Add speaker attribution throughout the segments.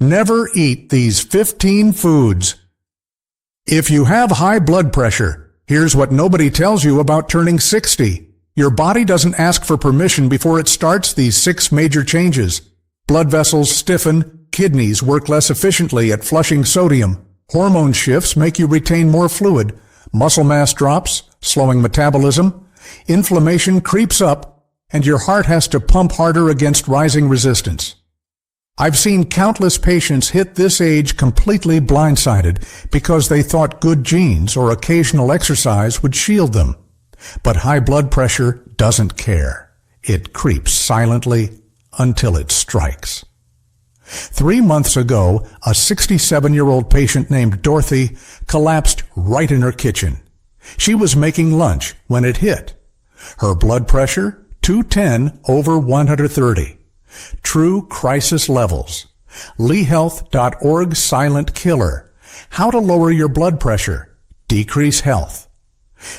Speaker 1: Never eat these 15 foods. If you have high blood pressure, here's what nobody tells you about turning 60. Your body doesn't ask for permission before it starts these 6 major changes. Blood vessels stiffen, kidneys work less efficiently at flushing sodium, hormone shifts make you retain more fluid, muscle mass drops, slowing metabolism, inflammation creeps up, and your heart has to pump harder against rising resistance. I've seen countless patients hit this age completely blindsided because they thought good genes or occasional exercise would shield them. But high blood pressure doesn't care. It creeps silently until it strikes. 3 months ago, a 67-year-old patient named Dorothy collapsed right in her kitchen. She was making lunch when it hit. Her blood pressure, 210/130. True crisis levels. LeeHealth.org silent killer. How to lower your blood pressure. Decrease health.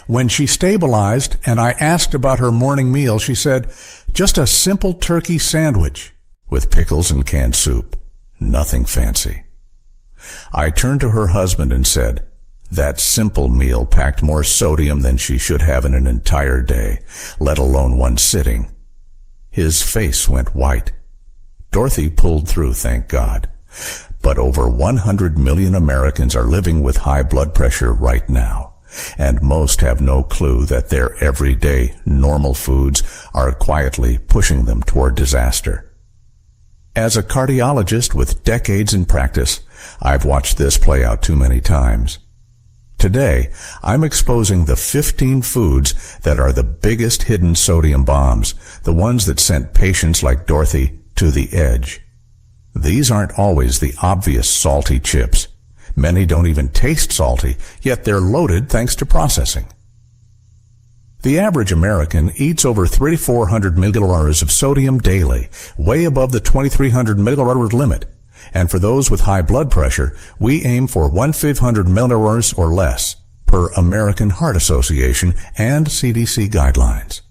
Speaker 1: When she stabilized and I asked about her morning meal, she said, just a simple turkey sandwich with pickles and canned soup. Nothing fancy. I turned to her husband and said, that simple meal packed more sodium than she should have in an entire day, let alone one sitting. His face went white. Dorothy pulled through, thank God. But over 100 million Americans are living with high blood pressure right now, and most have no clue that their everyday, normal foods are quietly pushing them toward disaster. As a cardiologist with decades in practice, I've watched this play out too many times. Today, I'm exposing the 15 foods that are the biggest hidden sodium bombs, the ones that sent patients like Dorothy to the edge. These aren't always the obvious salty chips. Many don't even taste salty, yet they're loaded thanks to processing. The average American eats over 3,400 milliliters of sodium daily, way above the 2,300 milliliter limit. And for those with high blood pressure, we aim for 1,500 milliliters or less per American Heart Association and CDC guidelines.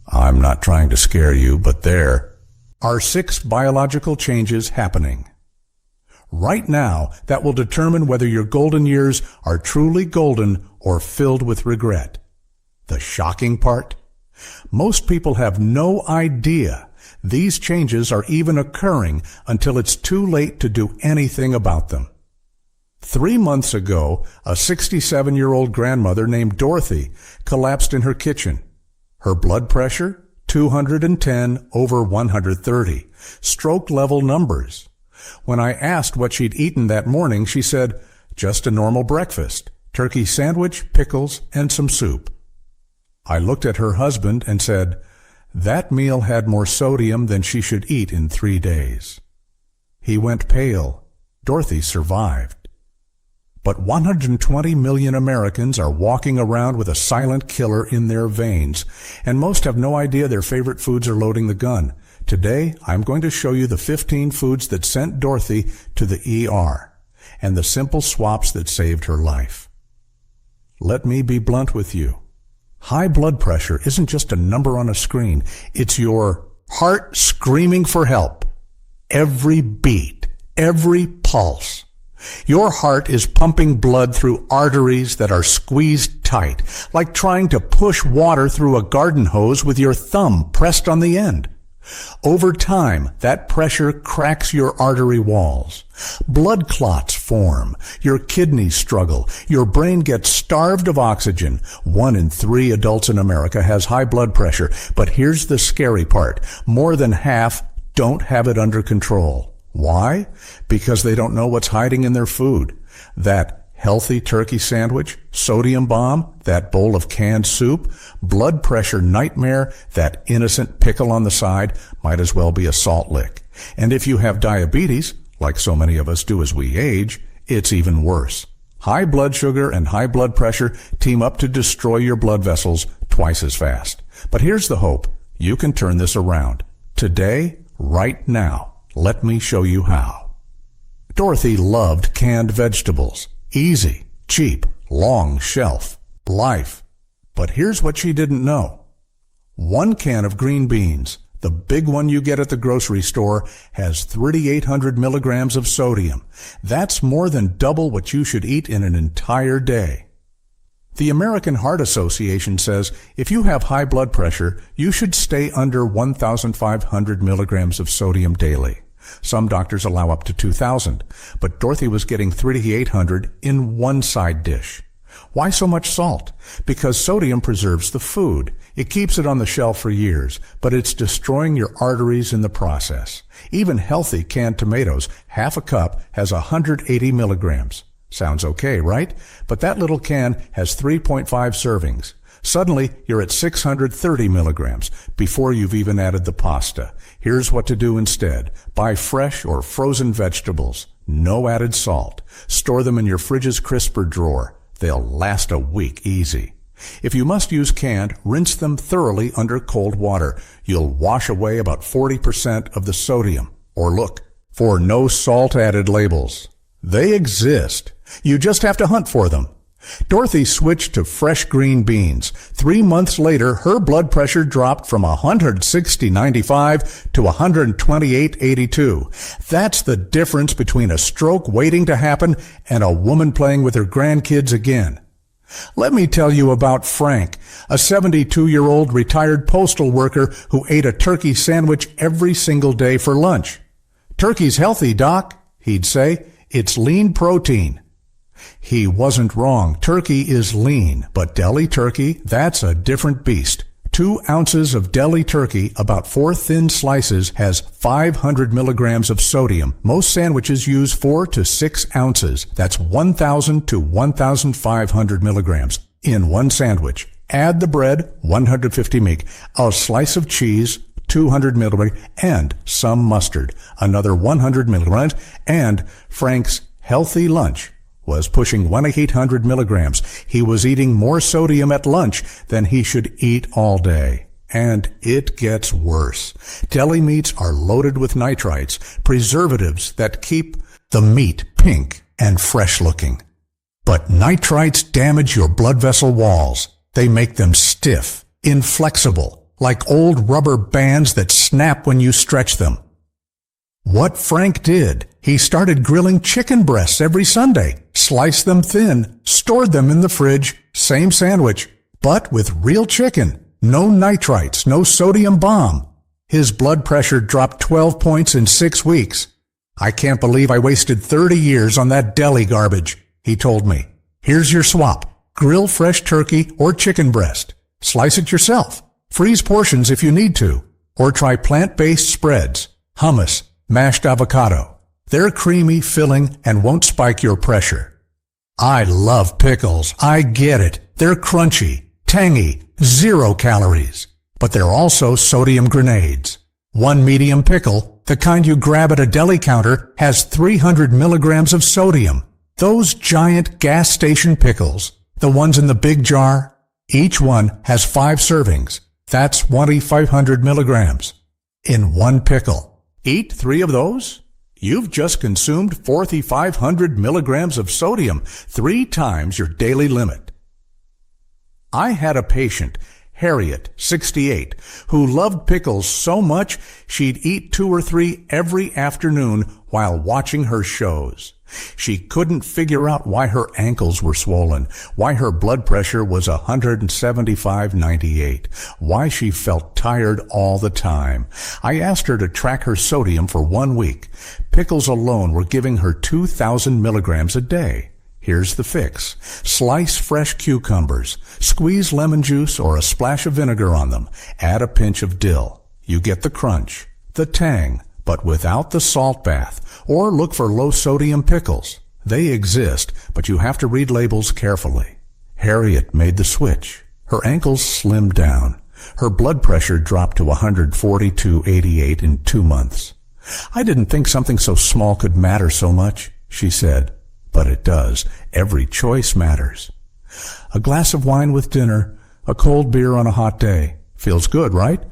Speaker 1: I'm not trying to scare you, but there are 6 biological changes happening right now that will determine whether your golden years are truly golden or filled with regret. The shocking part? Most people have no idea these changes are even occurring until it's too late to do anything about them. 3 months ago, a 67-year-old grandmother named Dorothy collapsed in her kitchen. Her blood pressure, 210/130, stroke-level numbers. When I asked what she'd eaten that morning, she said, just a normal breakfast, turkey sandwich, pickles, and some soup. I looked at her husband and said, that meal had more sodium than she should eat in 3 days. He went pale. Dorothy survived. But 120 million Americans are walking around with a silent killer in their veins, and most have no idea their favorite foods are loading the gun. Today, I'm going to show you the 15 foods that sent Dorothy to the ER, and the simple swaps that saved her life. Let me be blunt with you. High blood pressure isn't just a number on a screen. It's your heart screaming for help. Every beat, every pulse. Your heart is pumping blood through arteries that are squeezed tight, like trying to push water through a garden hose with your thumb pressed on the end. Over time, that pressure cracks your artery walls. Blood clots form. Your kidneys struggle. Your brain gets starved of oxygen. 1 in 3 adults in America has high blood pressure. But here's the scary part. More than half don't have it under control. Why? Because they don't know what's hiding in their food. That healthy turkey sandwich, sodium bomb, that bowl of canned soup, blood pressure nightmare, that innocent pickle on the side might as well be a salt lick. And if you have diabetes, like so many of us do as we age, it's even worse. High blood sugar and high blood pressure team up to destroy your blood vessels twice as fast. But here's the hope. You can turn this around. Today, right now, let me show you how. Dorothy loved canned vegetables. Easy, cheap, long shelf, life. But here's what she didn't know. 1 can of green beans, The big one you get at the grocery store has 3,800 milligrams of sodium. That's more than double what you should eat in an entire day. The American Heart Association says if you have high blood pressure, you should stay under 1,500 milligrams of sodium daily. Some doctors allow up to 2,000, but Dorothy was getting 3,800 in one side dish. Why so much salt? Because sodium preserves the food. It keeps it on the shelf for years, but it's destroying your arteries in the process. Even healthy canned tomatoes, half a cup, has 180 milligrams. Sounds okay, right? But that little can has 3.5 servings. Suddenly, you're at 630 milligrams before you've even added the pasta. Here's what to do instead. Buy fresh or frozen vegetables. No added salt. Store them in your fridge's crisper drawer. They'll last a week easy. If you must use canned, rinse them thoroughly under cold water. You'll wash away about 40% of the sodium. Or look for no salt added labels. They exist. You just have to hunt for them. Dorothy switched to fresh green beans. 3 months later, her blood pressure dropped from 160/95 to 128/82. That's the difference between a stroke waiting to happen and a woman playing with her grandkids again. Let me tell you about Frank, a 72-year-old retired postal worker who ate a turkey sandwich every single day for lunch. "Turkey's healthy, Doc," he'd say. "It's lean protein." He wasn't wrong. Turkey is lean, but deli turkey, that's a different beast. 2 ounces of deli turkey, about 4 thin slices, has 500 milligrams of sodium. Most sandwiches use 4 to 6 ounces. That's 1,000 to 1,500 milligrams in one sandwich. Add the bread, 150 mg, a slice of cheese, 200 milligrams, and some mustard, another 100 milligrams, and Frank's healthy lunch was pushing 1,800 milligrams. He was eating more sodium at lunch than he should eat all day. And it gets worse. Deli meats are loaded with nitrites, preservatives that keep the meat pink and fresh looking. But nitrites damage your blood vessel walls. They make them stiff, inflexible, like old rubber bands that snap when you stretch them. What Frank did, he started grilling chicken breasts every Sunday, sliced them thin, stored them in the fridge, same sandwich, but with real chicken. No nitrites, no sodium bomb. His blood pressure dropped 12 points in 6 weeks. "I can't believe I wasted 30 years on that deli garbage," he told me. "Here's your swap. Grill fresh turkey or chicken breast. Slice it yourself. Freeze portions if you need to. Or try plant-based spreads, hummus, mashed avocado. They're creamy, filling, and won't spike your pressure." I love pickles. I get it. They're crunchy, tangy, 0 calories. But they're also sodium grenades. One medium pickle, the kind you grab at a deli counter, has 300 milligrams of sodium. Those giant gas station pickles, the ones in the big jar, each one has 5 servings. That's 2,500 milligrams in one pickle. Eat 3 of those? You've just consumed 4,500 milligrams of sodium, 3 times your daily limit. I had a patient, Harriet, 68, who loved pickles so much she'd eat 2 or 3 every afternoon while watching her shows. She couldn't figure out why her ankles were swollen, why her blood pressure was 175/98, why she felt tired all the time. I asked her to track her sodium for 1 week. Pickles alone were giving her 2,000 milligrams a day. Here's the fix. Slice fresh cucumbers, squeeze lemon juice or a splash of vinegar on them. Add a pinch of dill. You get the crunch, the tang, but without the salt bath. Or look for low-sodium pickles. They exist, but you have to read labels carefully. Harriet made the switch. Her ankles slimmed down. Her blood pressure dropped to 142/88 in 2 months. "I didn't think something so small could matter so much," she said. But it does. Every choice matters. A glass of wine with dinner, a cold beer on a hot day. Feels good, right?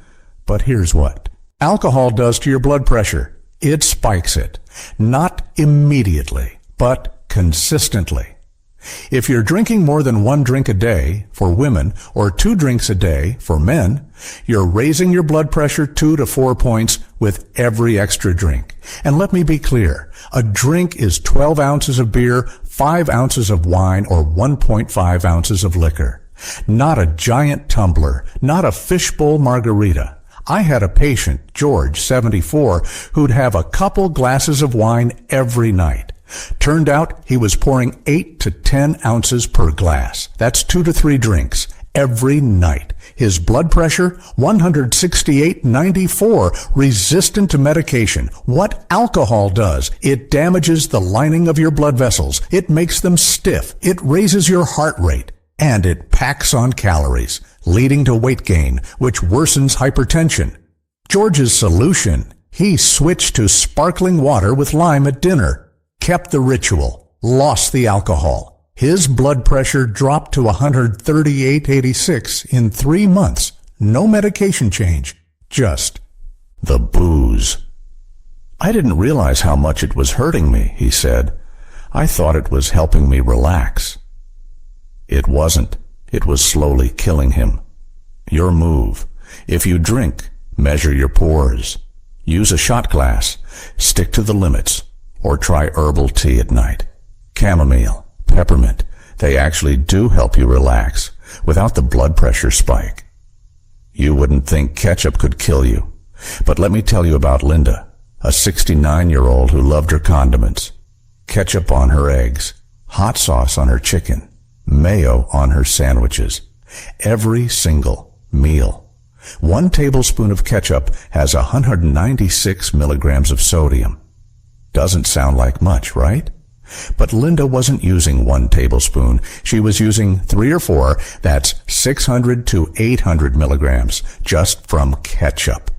Speaker 1: But here's what alcohol does to your blood pressure. It spikes it. Not immediately, but consistently. If you're drinking more than 1 drink a day for women or 2 drinks a day for men, you're raising your blood pressure 2 to 4 points with every extra drink. And let me be clear, a drink is 12 ounces of beer, 5 ounces of wine, or 1.5 ounces of liquor. Not a giant tumbler, not a fishbowl margarita. I had a patient, George, 74, who'd have a couple glasses of wine every night. Turned out he was pouring 8 to 10 ounces per glass. That's 2 to 3 drinks every night. His blood pressure, 168/94, resistant to medication. What alcohol does, it damages the lining of your blood vessels. It makes them stiff. It raises your heart rate. And it packs on calories, leading to weight gain, which worsens hypertension. George's solution, he switched to sparkling water with lime at dinner. Kept the ritual, lost the alcohol. His blood pressure dropped to 138/86 in 3 months. No medication change, just the booze. I didn't realize how much it was hurting me, he said. I thought it was helping me relax. It wasn't. It was slowly killing him. Your move. If you drink, measure your pores. Use a shot glass. Stick to the limits. Or try herbal tea at night. Chamomile, peppermint, they actually do help you relax without the blood pressure spike. You wouldn't think ketchup could kill you. But let me tell you about Linda, a 69-year-old who loved her condiments. Ketchup on her eggs, hot sauce on her chicken, mayo on her sandwiches. Every single meal. 1 tablespoon of ketchup has 196 milligrams of sodium. Doesn't sound like much, right? But Linda wasn't using 1 tablespoon. She was using 3 or 4, that's 600 to 800 milligrams, just from ketchup.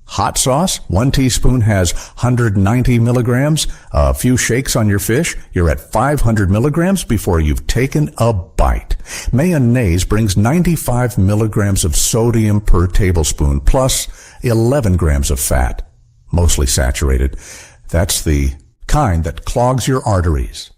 Speaker 1: Hot sauce, 1 teaspoon has 190 milligrams. A few shakes on your fish, you're at 500 milligrams before you've taken a bite. Mayonnaise brings 95 milligrams of sodium per tablespoon, plus 11 grams of fat, mostly saturated. That's the kind that clogs your arteries.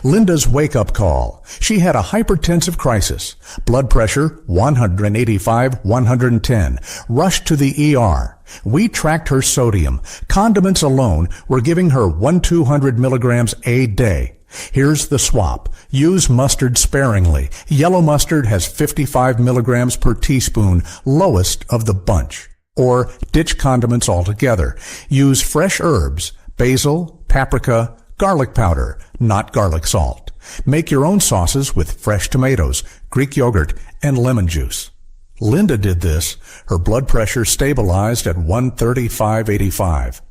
Speaker 1: Linda's wake-up call. She had a hypertensive crisis. Blood pressure, 185/110. Rushed to the ER. We tracked her sodium. Condiments alone were giving her 1,200 milligrams a day. Here's the swap. Use mustard sparingly. Yellow mustard has 55 milligrams per teaspoon, lowest of the bunch. Or ditch condiments altogether. Use fresh herbs. Basil, paprika, garlic powder, not garlic salt. Make your own sauces with fresh tomatoes, Greek yogurt, and lemon juice. Linda did this. Her blood pressure stabilized at 135/85.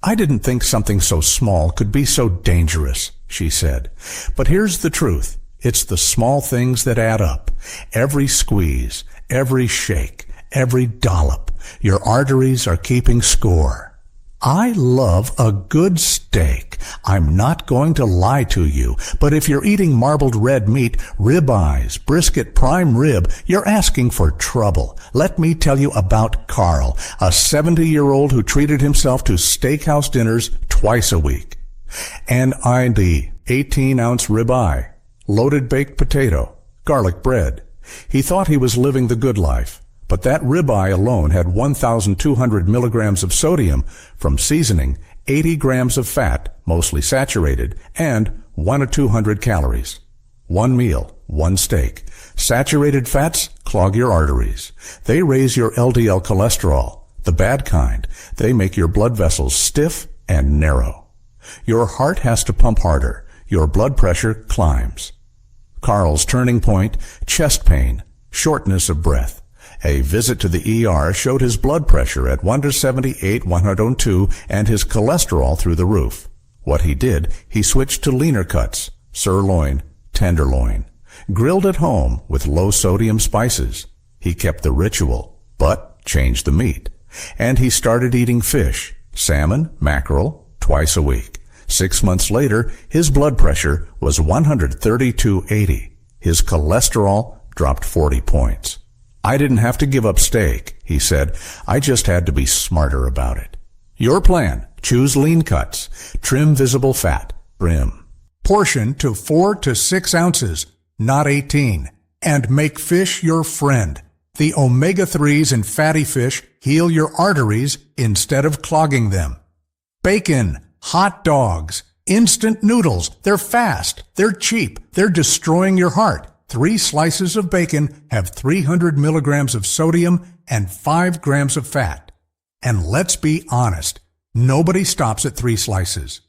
Speaker 1: I didn't think something so small could be so dangerous, she said. But here's the truth. It's the small things that add up. Every squeeze, every shake, every dollop. Your arteries are keeping score. I love a good steak. I'm not going to lie to you, but if you're eating marbled red meat, ribeyes, brisket, prime rib, you're asking for trouble. Let me tell you about Carl, a 70-year-old who treated himself to steakhouse dinners twice a week. And I the 18-ounce ribeye, loaded baked potato, garlic bread. He thought he was living the good life. But that ribeye alone had 1,200 milligrams of sodium from seasoning, 80 grams of fat, mostly saturated, and 1 to 200 calories. 1 meal, 1 steak. Saturated fats clog your arteries. They raise your LDL cholesterol, the bad kind. They make your blood vessels stiff and narrow. Your heart has to pump harder. Your blood pressure climbs. Carl's turning point, chest pain, shortness of breath. A visit to the ER showed his blood pressure at 178/102 and his cholesterol through the roof. What he did, he switched to leaner cuts, sirloin, tenderloin, grilled at home with low-sodium spices. He kept the ritual, but changed the meat. And he started eating fish, salmon, mackerel, twice a week. 6 months later, his blood pressure was 132/80. His cholesterol dropped 40 points. I didn't have to give up steak, he said. I just had to be smarter about it. Your plan. Choose lean cuts. Trim visible fat. Brim. Portion to 4 to 6 ounces, not 18. And make fish your friend. The omega-3s in fatty fish heal your arteries instead of clogging them. Bacon, hot dogs, instant noodles. They're fast. They're cheap. They're destroying your heart. 3 slices of bacon have 300 milligrams of sodium and 5 grams of fat. And let's be honest, nobody stops at 3 slices.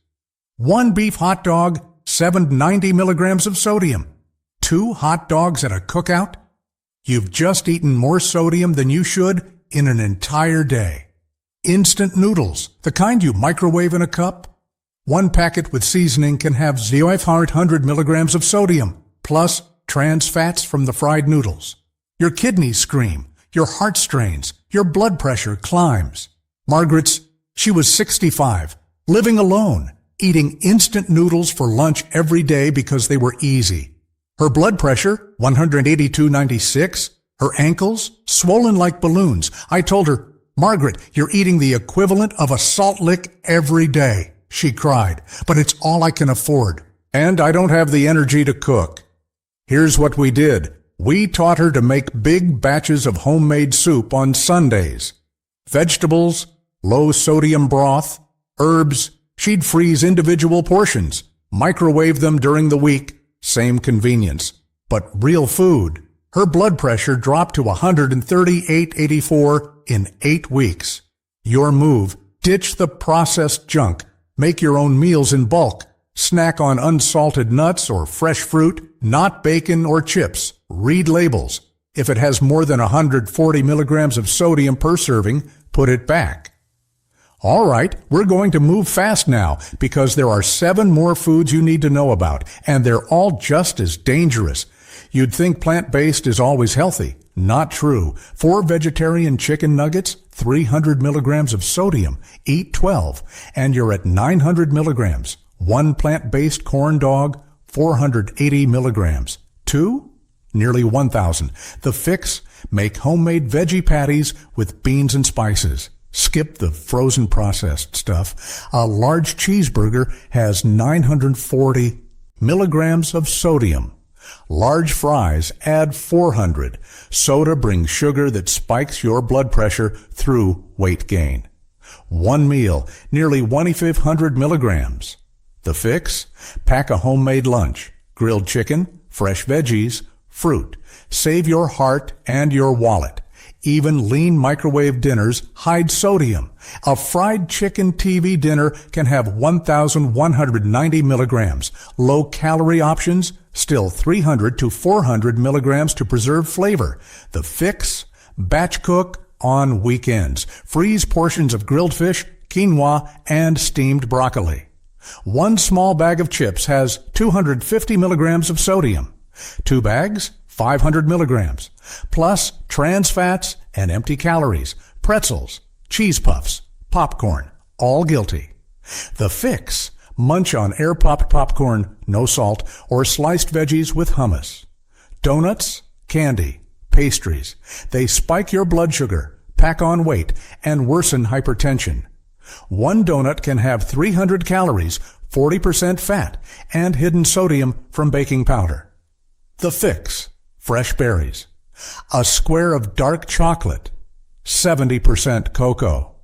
Speaker 1: 1 beef hot dog, 790 milligrams of sodium. 2 hot dogs at a cookout? You've just eaten more sodium than you should in an entire day. Instant noodles, the kind you microwave in a cup? 1 packet with seasoning can have 500 milligrams of sodium, plus trans fats from the fried noodles. Your kidneys scream, your heart strains, your blood pressure climbs. She was 65, living alone, eating instant noodles for lunch every day because they were easy. Her blood pressure, 182/96. Her ankles, swollen like balloons. I told her, "Margaret, you're eating the equivalent of a salt lick every day." She cried, "But it's all I can afford. And I don't have the energy to cook." Here's what we did. We taught her to make big batches of homemade soup on Sundays. Vegetables, low-sodium broth, herbs. She'd freeze individual portions, microwave them during the week. Same convenience, but real food. Her blood pressure dropped to 138/84 in 8 weeks. Your move, ditch the processed junk. Make your own meals in bulk. Snack on unsalted nuts or fresh fruit, not bacon or chips. Read labels. If it has more than 140 milligrams of sodium per serving, put it back. All right, we're going to move fast now because there are 7 more foods you need to know about, and they're all just as dangerous. You'd think plant-based is always healthy. Not true. 4 vegetarian chicken nuggets, 300 milligrams of sodium. Eat 12, and you're at 900 milligrams. 1 plant-based corn dog, 480 milligrams. 2? Nearly 1,000. The fix? Make homemade veggie patties with beans and spices. Skip the frozen processed stuff. A large cheeseburger has 940 milligrams of sodium. Large fries add 400. Soda brings sugar that spikes your blood pressure through weight gain. 1 meal, nearly 2,500 milligrams. The fix? Pack a homemade lunch. Grilled chicken, fresh veggies, fruit. Save your heart and your wallet. Even lean microwave dinners hide sodium. A fried chicken TV dinner can have 1,190 milligrams. Low-calorie options, still 300 to 400 milligrams to preserve flavor. The fix? Batch cook on weekends. Freeze portions of grilled fish, quinoa, and steamed broccoli. 1 small bag of chips has 250 milligrams of sodium. 2 bags? 500 milligrams, plus trans fats and empty calories, pretzels, cheese puffs, popcorn, all guilty. The fix? Munch on air-popped popcorn, no salt, or sliced veggies with hummus. Donuts, candy, pastries. They spike your blood sugar, pack on weight, and worsen hypertension. 1 donut can have 300 calories, 40% fat, and hidden sodium from baking powder. The fix? Fresh berries. A square of dark chocolate, 70% cocoa,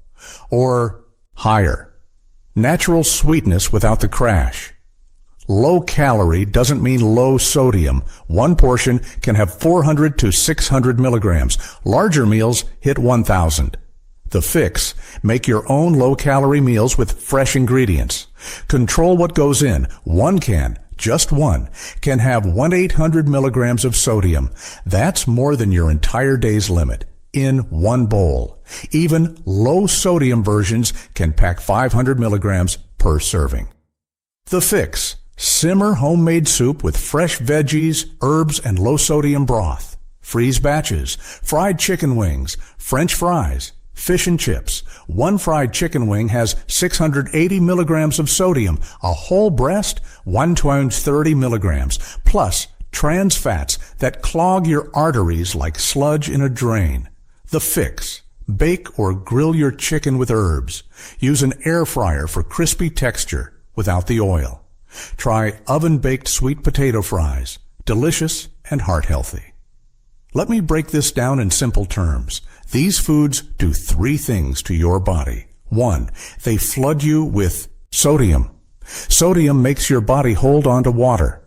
Speaker 1: or higher. Natural sweetness without the crash. Low calorie doesn't mean low sodium. 1 portion can have 400 to 600 milligrams. Larger meals hit 1,000. The fix? Make your own low-calorie meals with fresh ingredients. Control what goes in. 1 can, just 1, can have 1,800 milligrams of sodium. That's more than your entire day's limit in 1 bowl. Even low-sodium versions can pack 500 milligrams per serving. The fix? Simmer homemade soup with fresh veggies, herbs, and low-sodium broth. Freeze batches, fried chicken wings, French fries, fish and chips. 1 fried chicken wing has 680 milligrams of sodium. A whole breast, 130 milligrams, plus trans fats that clog your arteries like sludge in a drain. The fix? Bake or grill your chicken with herbs. Use an air fryer for crispy texture without the oil. Try oven-baked sweet potato fries, delicious and heart-healthy. Let me break this down in simple terms. These foods do 3 things to your body. 1, they flood you with sodium. Sodium makes your body hold on to water.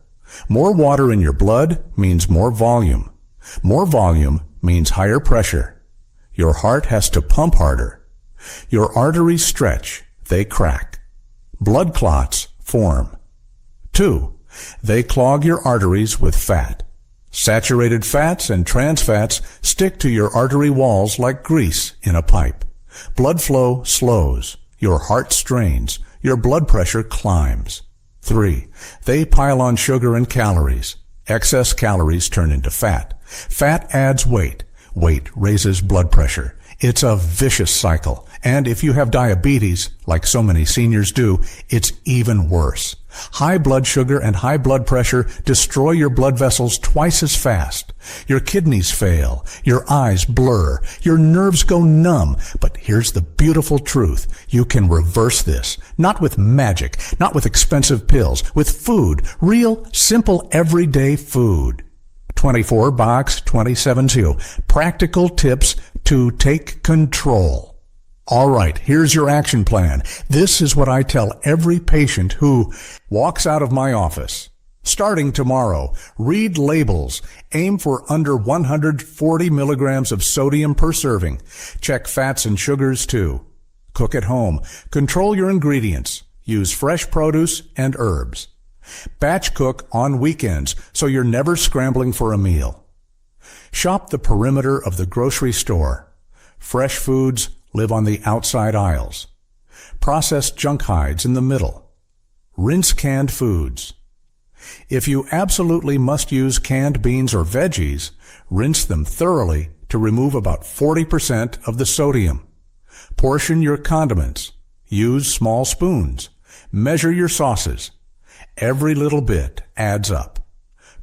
Speaker 1: More water in your blood means more volume. More volume means higher pressure. Your heart has to pump harder. Your arteries stretch, they crack. Blood clots form. 2, they clog your arteries with fat. Saturated fats and trans fats stick to your artery walls like grease in a pipe. Blood flow slows, your heart strains, your blood pressure climbs. 3, they pile on sugar and calories. Excess calories turn into fat. Fat adds weight. Weight raises blood pressure. It's a vicious cycle. And if you have diabetes, like so many seniors do, it's even worse. High blood sugar and high blood pressure destroy your blood vessels twice as fast. Your kidneys fail. Your eyes blur. Your nerves go numb. But here's the beautiful truth. You can reverse this. Not with magic, not with expensive pills, with food. Real, simple, everyday food. 24 box 270. Practical tips to take control. All right, here's your action plan. This is what I tell every patient who walks out of my office. Starting tomorrow, read labels. Aim for under 140 milligrams of sodium per serving. Check fats and sugars too. Cook at home. Control your ingredients. Use fresh produce and herbs. Batch cook on weekends so you're never scrambling for a meal. Shop the perimeter of the grocery store. Fresh foods live on the outside aisles. Processed junk hides in the middle. Rinse canned foods. If you absolutely must use canned beans or veggies, rinse them thoroughly to remove about 40% of the sodium. Portion your condiments. Use small spoons. Measure your sauces. Every little bit adds up.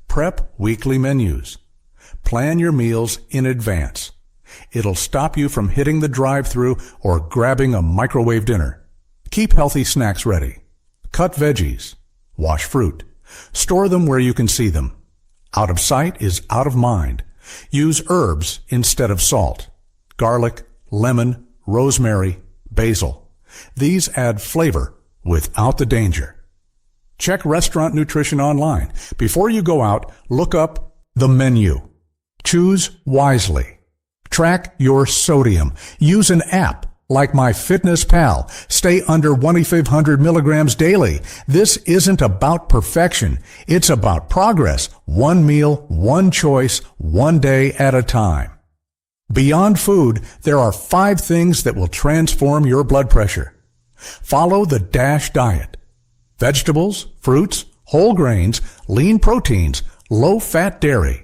Speaker 1: Prep weekly menus. Plan your meals in advance. It'll stop you from hitting the drive-thru or grabbing a microwave dinner. Keep healthy snacks ready. Cut veggies. Wash fruit. Store them where you can see them. Out of sight is out of mind. Use herbs instead of salt. Garlic, lemon, rosemary, basil. These add flavor without the danger. Check restaurant nutrition online. Before you go out, look up the menu. Choose wisely. Track your sodium. Use an app like MyFitnessPal. Stay under 2,500 milligrams daily. This isn't about perfection. It's about progress. One meal, one choice, one day at a time. Beyond food, there are 5 things that will transform your blood pressure. Follow the DASH diet. Vegetables, fruits, whole grains, lean proteins, low-fat dairy.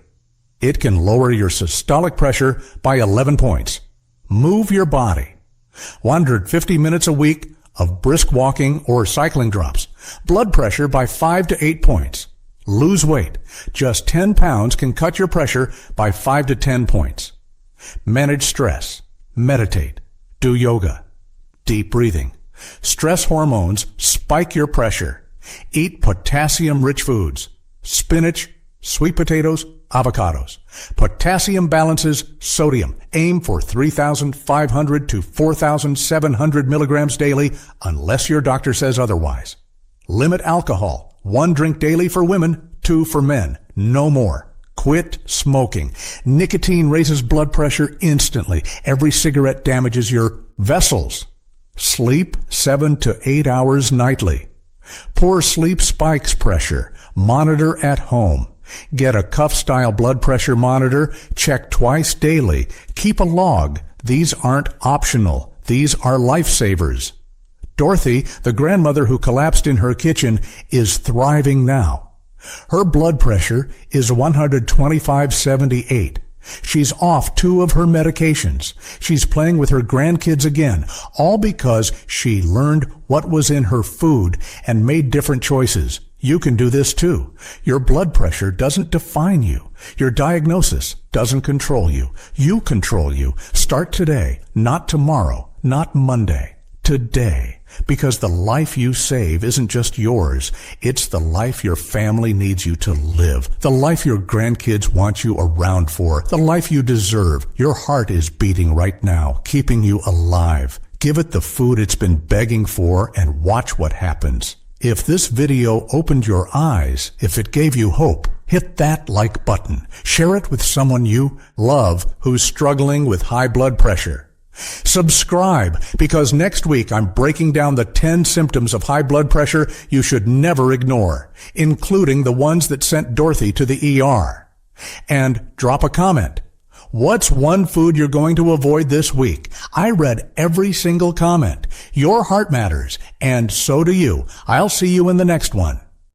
Speaker 1: It can lower your systolic pressure by 11 points. Move your body. 150 minutes a week of brisk walking or cycling drops. Blood pressure by 5 to 8 points. Lose weight. Just 10 pounds can cut your pressure by 5 to 10 points. Manage stress. Meditate. Do yoga. Deep breathing. Stress hormones spike your pressure. Eat potassium-rich foods. Spinach, sweet potatoes, avocados. Potassium balances sodium. Aim for 3,500 to 4,700 milligrams daily unless your doctor says otherwise. Limit alcohol. 1 drink daily for women, 2 for men. No more. Quit smoking. Nicotine raises blood pressure instantly. Every cigarette damages your vessels. Sleep 7 to 8 hours nightly. Poor sleep spikes pressure. Monitor at home. Get a cuff-style blood pressure monitor. Check twice daily. Keep a log. These aren't optional. These are lifesavers. Dorothy, the grandmother who collapsed in her kitchen, is thriving now. Her blood pressure is 125/78. She's off 2 of her medications. She's playing with her grandkids again, all because she learned what was in her food and made different choices. You can do this too. Your blood pressure doesn't define you. Your diagnosis doesn't control you. You control you. Start today, not tomorrow, not Monday. Today. Because the life you save isn't just yours. It's the life your family needs you to live. The life your grandkids want you around for. The life you deserve. Your heart is beating right now, keeping you alive. Give it the food it's been begging for and watch what happens. If this video opened your eyes, if it gave you hope, hit that like button. Share it with someone you love who's struggling with high blood pressure. Subscribe, because next week I'm breaking down the 10 symptoms of high blood pressure you should never ignore, including the ones that sent Dorothy to the ER. And drop a comment. What's one food you're going to avoid this week? I read every single comment. Your heart matters, and so do you. I'll see you in the next one.